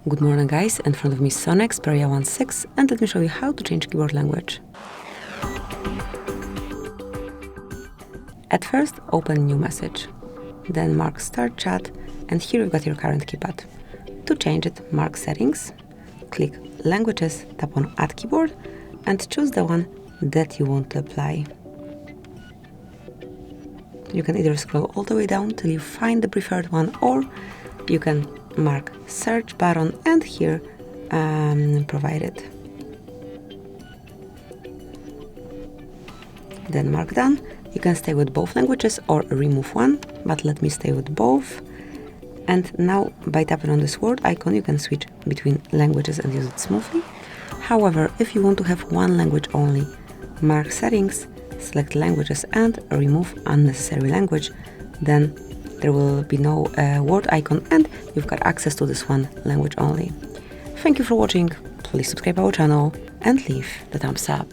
Good morning guys, in front of me is Sony Xperia 1.6 and let me show you how to change keyboard language. At first, open new message, then mark start chat and here you've got your current keypad. To change it, mark settings, click languages, tap on add keyboard and choose the one that you want to apply. You can either scroll all the way down till you find the preferred one, or you can mark search button and here provide it. Then mark done. You can stay with both languages or remove one, but let me stay with both. And now by tapping on this word icon you can switch between languages and use it smoothly. However, if you want to have one language only, mark settings, select languages and remove unnecessary language. Then there will be no word icon and you've got access to this one language only. Thank you for watching, please subscribe our channel and leave the thumbs up.